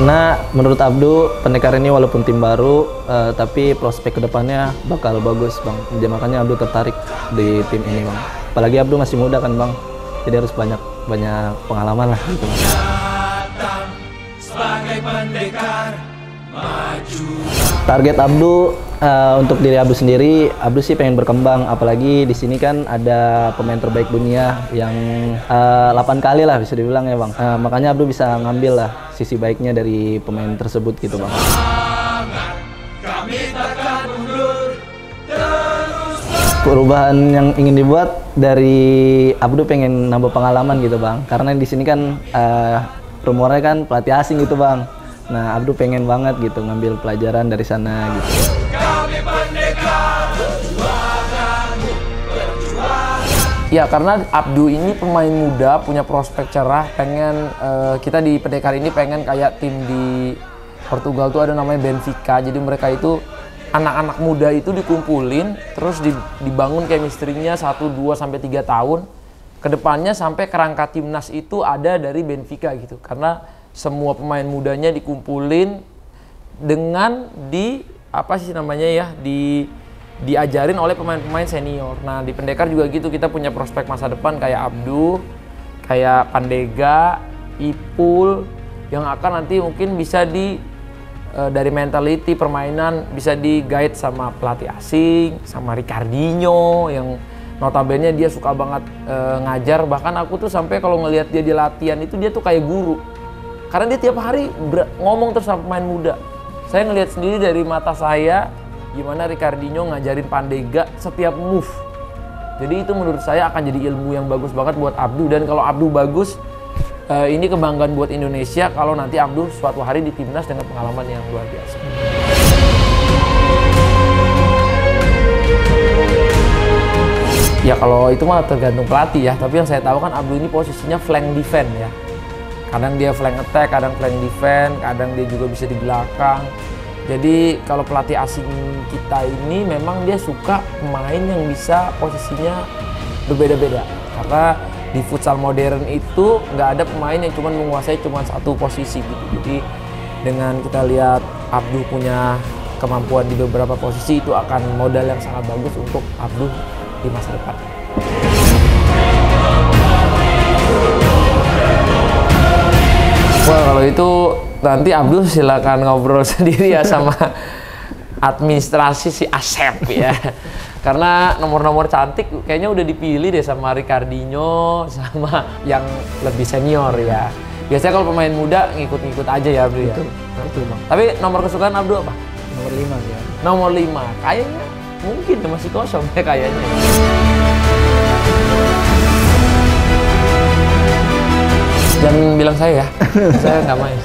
Karena menurut Abdu, Pendekar ini walaupun tim baru, tapi prospek kedepannya bakal bagus, Bang. Jadi makanya Abdu tertarik di tim ini, Bang. Apalagi Abdu masih muda kan, Bang. Jadi harus banyak pengalaman lah gitu. Target Abdu untuk diri Abdu sendiri, Abdu sih pengen berkembang. Apalagi di sini kan ada pemain terbaik dunia yang 8 kali lah bisa dibilang ya, Bang. Makanya Abdu bisa ngambil lah sisi baiknya dari pemain tersebut gitu, Bang. Perubahan yang ingin dibuat dari Abdu pengen nambah pengalaman gitu, Bang. Karena di sini kan rumornya kan pelatih asing gitu, Bang. Nah, Abdu pengen banget gitu ngambil pelajaran dari sana gitu. Ya, karena Abdu ini pemain muda, punya prospek cerah. Pengen kita di Pendekar ini pengen kayak tim di Portugal tuh ada namanya Benfica. Jadi mereka itu anak-anak muda itu dikumpulin, terus dibangun chemistry-nya 1, 2, sampai 3 tahun. Kedepannya sampai kerangka timnas itu ada dari Benfica gitu. Karena semua pemain mudanya dikumpulin dengan diajarin oleh pemain-pemain senior. Nah, di Pendekar juga gitu, kita punya prospek masa depan kayak Abdu, kayak Pandega, Ipul, yang akan nanti mungkin bisa dari mentality permainan bisa di-guide sama pelatih asing, sama Ricardinho yang notabene dia suka banget ngajar. Bahkan aku tuh sampai kalau ngelihat dia di latihan itu dia tuh kayak guru. Karena dia tiap hari ngomong terus sama pemain muda. Saya ngelihat sendiri dari mata saya gimana Ricardinho ngajarin Pandega setiap move. Jadi itu menurut saya akan jadi ilmu yang bagus banget buat Abdu. Dan kalau Abdu bagus, ini kebanggaan buat Indonesia kalau nanti Abdu suatu hari di timnas dengan pengalaman yang luar biasa. Ya kalau itu mah tergantung pelatih ya. Tapi yang saya tahu kan Abdu ini posisinya flank defense ya. Kadang dia flank attack, kadang flank defense, kadang dia juga bisa di belakang. Jadi kalau pelatih asing kita ini memang dia suka pemain yang bisa posisinya berbeda-beda. Karena di futsal modern itu nggak ada pemain yang cuma menguasai cuma satu posisi gitu. Jadi dengan kita lihat Abdu punya kemampuan di beberapa posisi, itu akan modal yang sangat bagus untuk Abdu di masa depan. Wah, kalau itu nanti Abdul silakan ngobrol sendiri ya sama administrasi si Asep ya. Karena nomor-nomor cantik kayaknya udah dipilih deh sama Ricardinho sama yang lebih senior ya. Biasanya kalau pemain muda ngikut-ngikut aja ya Abdul ya. Betul, Bang. Tapi nomor kesukaan Abdul apa? Nomor 5 ya. Nomor 5. Kayaknya mungkin masih kosong ya kayaknya. Jangan bilang saya ya, saya nggak main.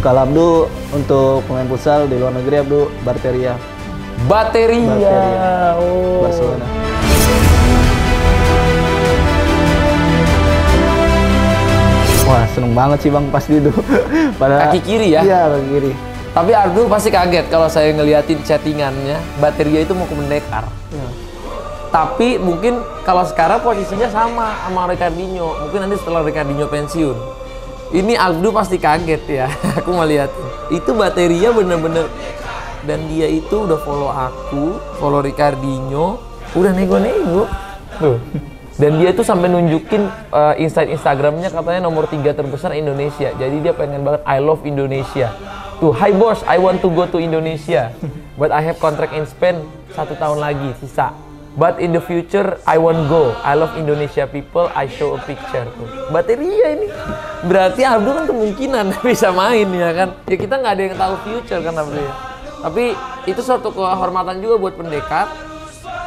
Kalau Abdu untuk pemain futsal di luar negeri, Abdu Barteria. Bateria. Oh. Barcelona. Wah, seneng banget sih Bang pasti itu. Pada Kaki kiri ya? Iya, kaki kiri. Tapi Abdul pasti kaget kalau saya ngeliatin chattingannya, Bateria itu mau ke Pendekar. Ya. Tapi mungkin kalau sekarang posisinya sama Ricardinho. Mungkin nanti setelah Ricardinho pensiun. Ini Abdu pasti kaget ya. Aku melihat itu Bateria bener-bener. Dan dia itu udah follow aku, follow Ricardinho, udah nego-nego. Dan dia tuh sampai nunjukin Instagramnya katanya nomor 3 terbesar Indonesia. Jadi dia pengen banget I love Indonesia. Tuh, hi boss, I want to go to Indonesia. But I have contract in Spain 1 tahun lagi sisa. But in the future, I won't go. I love Indonesia people. I show a picture. Bateria ini. Berarti Abdul kan kemungkinan bisa main ya kan. Ya kita nggak ada yang tahu future kan Abdul ya. Tapi itu suatu kehormatan juga buat Pendekar.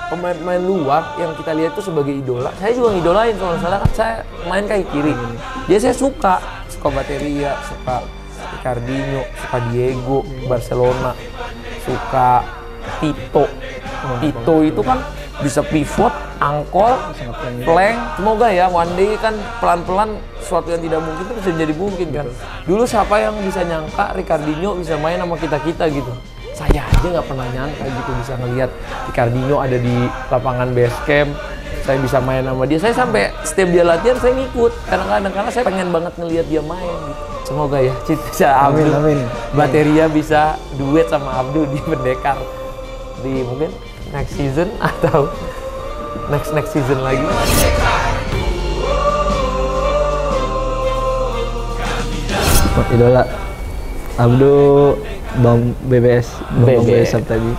Pemain-pemain luar yang kita lihat itu sebagai idola. Saya juga ngidolain kalau salah kan saya main kaki kiri. Jadi saya suka Bateria, suka Ricardinho, suka Diego, Barcelona, suka Tito. Tito itu kan bisa pivot, angkol, flank. Semoga ya one day kan pelan-pelan sesuatu yang tidak mungkin itu bisa menjadi mungkin kan. Dulu siapa yang bisa nyangka Ricardinho bisa main sama kita-kita gitu. Saya aja nggak pernah nyangka gitu bisa ngelihat Ricardinho ada di lapangan base camp. Saya bisa main sama dia. Saya sampai setiap dia latihan saya ngikut. Kadang-kadang karena saya pengen banget ngelihat dia main gitu. Semoga ya cita Amin, Abdu, amin. Bateria bisa duet sama Abdu di Pendekar di mungkin next season atau next season lagi. Idola Abdu Bang BBS, Bang BBS tadi.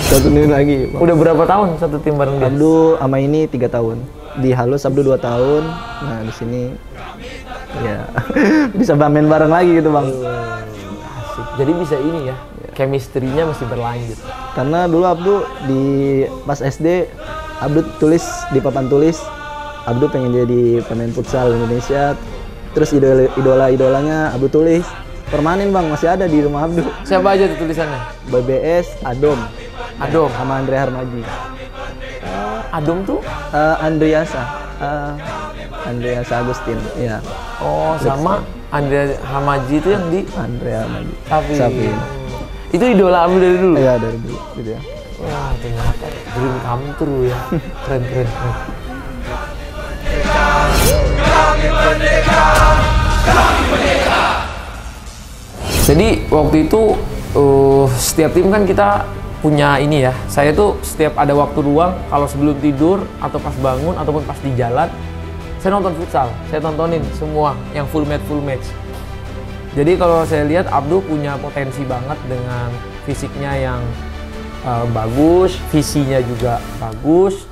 Satu ini lagi. Bang. Udah berapa tahun satu tim bareng dia? Abdu sama ini 3 tahun. Di Halus Abdu 2 tahun. Nah di sini ya bisa main bareng lagi gitu bang. Asik. Jadi bisa ini ya, chemistry-nya masih berlanjut. Karena dulu Abdu di pas SD Abdu tulis di papan tulis Abdu pengen jadi pemain futsal Indonesia. Terus idolanya Abdu tulis permanen bang, masih ada di rumah Abdu. Siapa aja tuh tulisannya? BBS, Adom sama Andre Harmaji. Adom tuh? Andreasa Agustin, ya. Oh, sama Andre Hamaji itu yang di Andre Harmaji. Sapi. Itu idola Abdu dari dulu? Iya dari dulu, gitu ya. Wah, ternyata dream come true ya. Keren. Jadi waktu itu setiap tim kan kita punya ini ya. Saya tuh setiap ada waktu luang, kalau sebelum tidur atau pas bangun ataupun pas di jalan, saya nonton futsal. Saya tontonin semua yang full match. Jadi kalau saya lihat Abdu punya potensi banget dengan fisiknya yang bagus, visinya juga bagus.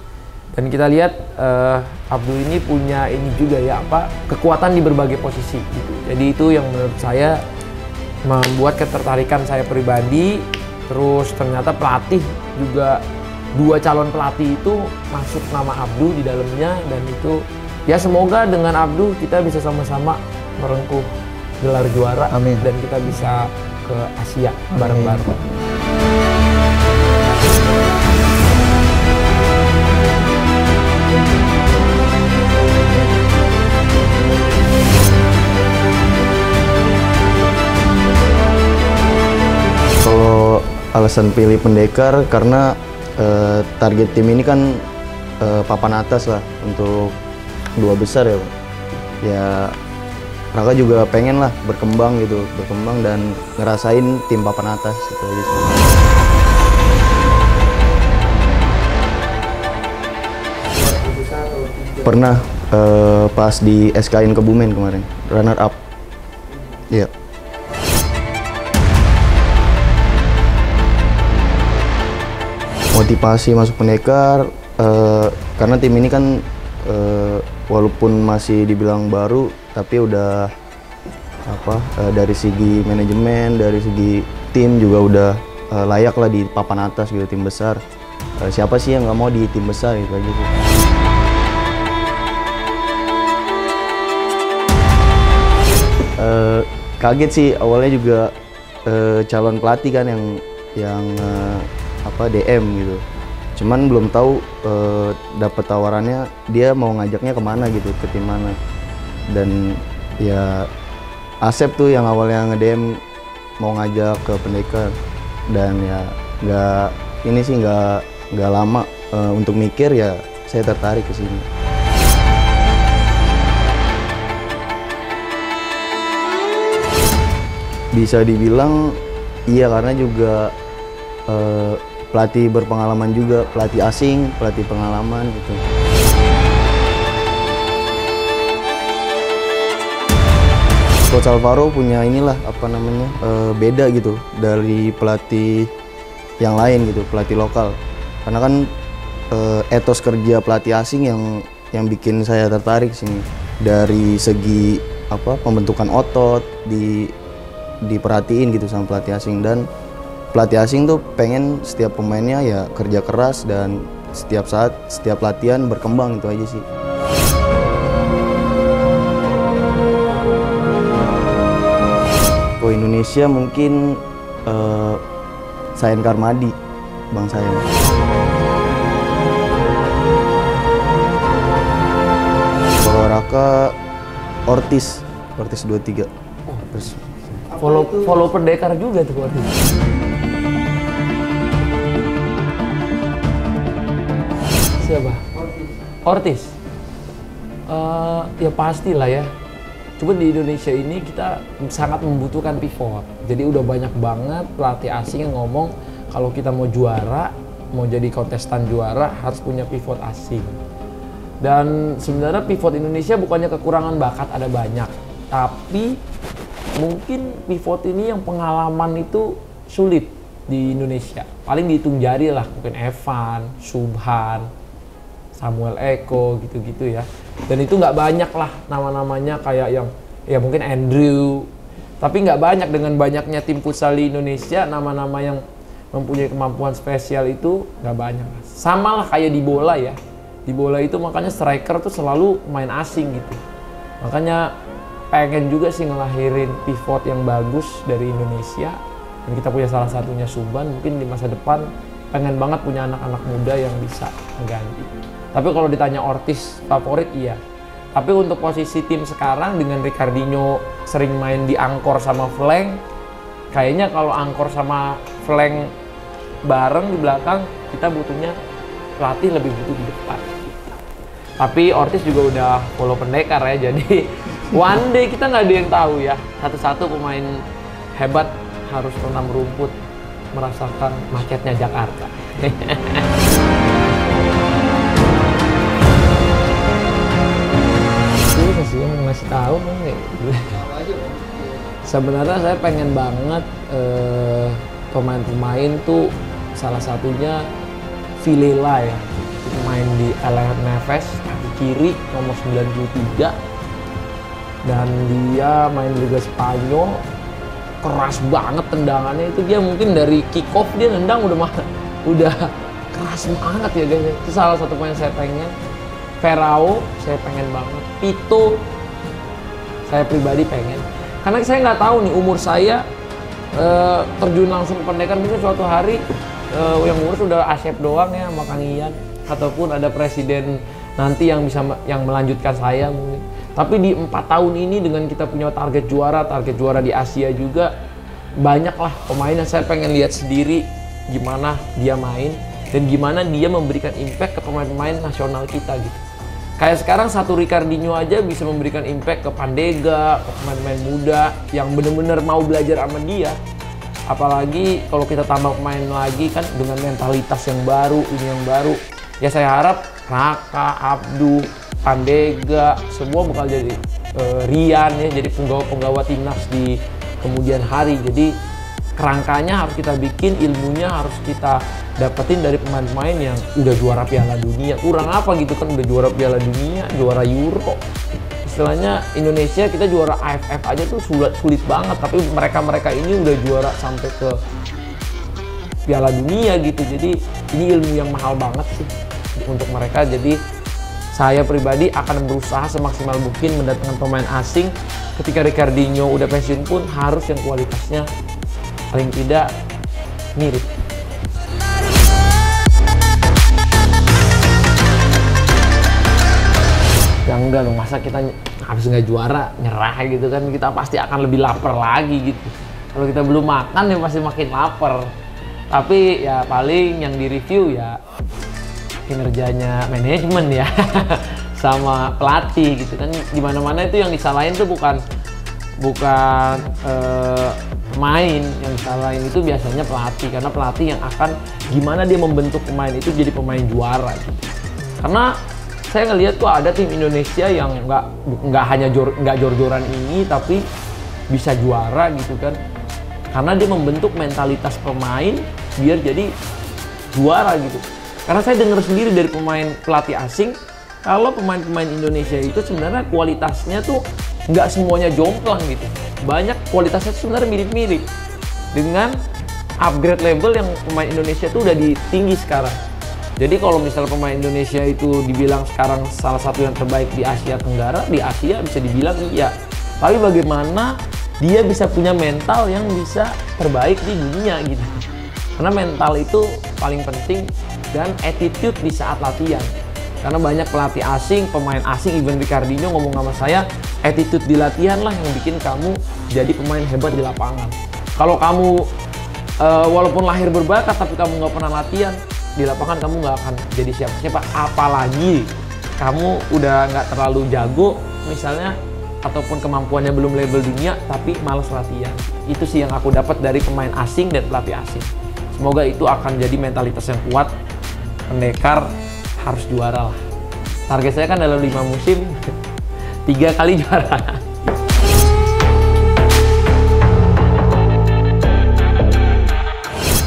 Dan kita lihat Abdu ini punya ini juga ya kekuatan di berbagai posisi gitu. Jadi itu yang menurut saya membuat ketertarikan saya pribadi. Terus ternyata pelatih juga 2 calon pelatih itu masuk nama Abdu di dalamnya, dan itu ya semoga dengan Abdu kita bisa sama-sama merengkuh gelar juara. Amin. Dan kita bisa ke Asia bareng-bareng. Kalau alasan pilih Pendekar karena target tim ini kan papan atas lah untuk 2 besar ya, Pak. Ya Raka juga pengen lah berkembang dan ngerasain tim papan atas itu aja sih. Pernah pas di SKN Kebumen kemarin, runner up. Iya. Motivasi masuk Pendekar karena tim ini kan walaupun masih dibilang baru, tapi udah dari segi manajemen, dari segi tim juga udah layak lah di papan atas gitu, tim besar. Siapa sih yang nggak mau di tim besar gitu aja sih. Kaget sih awalnya juga calon pelatih kan yang DM gitu. Cuman belum tahu dapat tawarannya dia mau ngajaknya kemana gitu, ke tim mana. Dan ya Asep tuh yang awalnya nge-DM mau ngajak ke Pendekar, dan ya nggak lama untuk mikir, ya saya tertarik ke sini. Bisa dibilang iya, karena juga pelatih berpengalaman juga, pelatih asing, pelatih pengalaman gitu. Coach Alvaro punya beda gitu dari pelatih yang lain gitu, pelatih lokal. Karena kan etos kerja pelatih asing yang bikin saya tertarik sini. Dari segi pembentukan otot diperhatiin gitu sama pelatih asing, dan pelatih asing tuh pengen setiap pemainnya ya kerja keras dan setiap saat, setiap latihan berkembang, itu aja sih. Ke Indonesia mungkin Sayan Karmadi, Bang Sayan. Kalau Raka Ortiz 23. Terus follow Pendekar juga tuh Ortiz. Siapa? Ortiz. Ya pastilah ya. Coba di Indonesia ini kita sangat membutuhkan pivot. Jadi udah banyak banget pelatih asing yang ngomong kalau kita mau juara, mau jadi kontestan juara harus punya pivot asing. Dan sebenarnya pivot Indonesia bukannya kekurangan bakat, ada banyak. Tapi mungkin pivot ini yang pengalaman itu sulit di Indonesia. Paling dihitung jari lah, mungkin Evan, Subhan, Samuel Eko gitu-gitu ya. Dan itu nggak banyak lah nama-namanya kayak yang ya mungkin Andrew. Tapi nggak banyak, dengan banyaknya tim futsal di Indonesia, nama-nama yang mempunyai kemampuan spesial itu nggak banyak. Sama lah kayak di bola ya. Di bola itu makanya striker tuh selalu main asing gitu. Makanya pengen juga sih ngelahirin pivot yang bagus dari Indonesia. Dan kita punya salah satunya Subhan, mungkin di masa depan pengen banget punya anak-anak muda yang bisa mengganti. Tapi kalau ditanya Ortiz favorit, iya. Tapi untuk posisi tim sekarang dengan Ricardinho sering main di angkor sama flank, kayaknya kalau angkor sama flank bareng di belakang, kita butuhnya pelatih lebih butuh di depan. Tapi Ortiz juga udah follow pendekar ya, jadi one day kita nggak ada yang tahu ya. Satu-satu pemain hebat harus renam rumput, merasakan macetnya Jakarta. Ini sih yang ngasih tahu nih. Sebenarnya saya pengen banget pemain-pemain tuh salah satunya Vilela ya. Main di LR Neves, kaki kiri nomor 93. Dan dia main di Liga Spanyol, keras banget tendangannya itu. Dia mungkin dari kick off dia nendang udah keras banget ya guys. Itu salah satu pemain saya pengen. Ferrao saya pengen banget. Pito saya pribadi pengen. Karena saya nggak tahu nih umur saya terjun langsung ke pendekar, mungkin suatu hari yang ngurus udah Asep doang ya sama Kang Ian, ataupun ada presiden nanti yang bisa melanjutkan saya mungkin. Tapi di 4 tahun ini dengan kita punya target juara di Asia juga, banyaklah pemain yang saya pengen lihat sendiri gimana dia main dan gimana dia memberikan impact ke pemain-pemain nasional kita gitu. Kayak sekarang satu Ricardinho aja bisa memberikan impact ke Pandega, ke pemain-pemain muda yang bener-bener mau belajar sama dia. Apalagi kalau kita tambah pemain lagi kan dengan mentalitas yang baru, ini yang baru. Ya saya harap Raka, Abdu, Pandega, semua bakal jadi Rian ya, jadi penggawa timnas di kemudian hari. Jadi kerangkanya harus kita bikin, ilmunya harus kita dapetin dari pemain-pemain yang udah juara Piala Dunia. Kurang apa gitu kan, udah juara Piala Dunia, juara Euro. Istilahnya Indonesia kita juara AFF aja tuh sulit banget, tapi mereka ini udah juara sampai ke Piala Dunia gitu. Jadi ini ilmu yang mahal banget sih untuk mereka. Jadi saya pribadi akan berusaha semaksimal mungkin mendatangkan pemain asing. Ketika Ricardinho udah pensiun pun harus yang kualitasnya paling tidak mirip. Ya enggak dong, masa kita habis nggak juara nyerah gitu kan, kita pasti akan lebih lapar lagi gitu. Kalau kita belum makan ya pasti makin lapar. Tapi ya paling yang direview ya kinerjanya manajemen ya sama pelatih gitu kan. Di mana-mana itu yang disalahin tuh bukan pemain, yang disalahin itu biasanya pelatih, karena pelatih yang akan gimana dia membentuk pemain itu jadi pemain juara gitu. Karena saya ngelihat tuh ada tim Indonesia yang nggak hanya jor-joran ini tapi bisa juara gitu kan, karena dia membentuk mentalitas pemain biar jadi juara gitu. Karena saya dengar sendiri dari pelatih asing, kalau pemain-pemain Indonesia itu sebenarnya kualitasnya tuh nggak semuanya jomplang gitu. Banyak kualitasnya sebenarnya mirip-mirip dengan upgrade level yang pemain Indonesia tuh udah tinggi sekarang. Jadi kalau misalnya pemain Indonesia itu dibilang sekarang salah satu yang terbaik di Asia Tenggara, di Asia bisa dibilang iya. Tapi bagaimana dia bisa punya mental yang bisa terbaik di dunia gitu. Karena mental itu paling penting, dan attitude di saat latihan. Karena banyak pelatih asing, pemain asing, even Ricardinho ngomong sama saya, attitude di latihan lah yang bikin kamu jadi pemain hebat di lapangan. Kalau kamu walaupun lahir berbakat tapi kamu nggak pernah latihan, di lapangan kamu nggak akan jadi siapa-siapa. Apalagi kamu udah nggak terlalu jago misalnya, ataupun kemampuannya belum label dunia tapi malas latihan. Itu sih yang aku dapat dari pemain asing dan pelatih asing. Semoga itu akan jadi mentalitas yang kuat. Pendekar harus juara lah. Target saya kan dalam 5 musim 3 kali juara.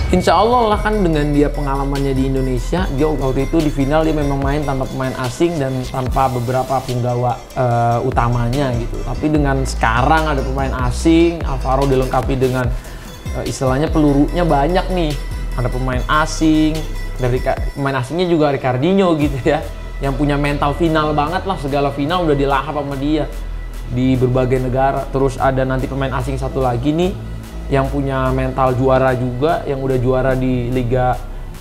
Insya Allah lah, kan dengan dia pengalamannya di Indonesia, dia waktu itu di final dia memang main tanpa pemain asing dan tanpa beberapa punggawa utamanya gitu. Tapi dengan sekarang ada pemain asing, Alvaro dilengkapi dengan istilahnya pelurunya banyak nih. Ada pemain asing, dari pemain asingnya juga Ricardinho gitu ya, yang punya mental final banget lah, segala final udah dilahap sama dia di berbagai negara. Terus ada nanti pemain asing satu lagi nih, yang punya mental juara juga, yang udah juara di Liga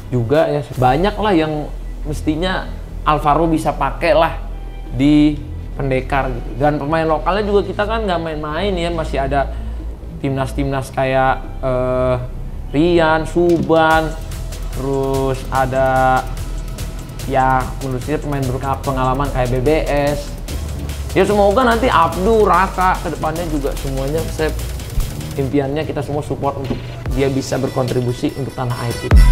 juga ya. Banyak lah yang mestinya Alvaro bisa pakai lah di Pendekar gitu. Dan pemain lokalnya juga kita kan nggak main-main ya, masih ada timnas-timnas kayak Rian, Suban, terus ada ya khususnya pemain berpengalaman kayak BBS. Ya semoga nanti Abdu, Raka kedepannya juga semuanya, saya impiannya kita semua support untuk dia bisa berkontribusi untuk tanah air kita.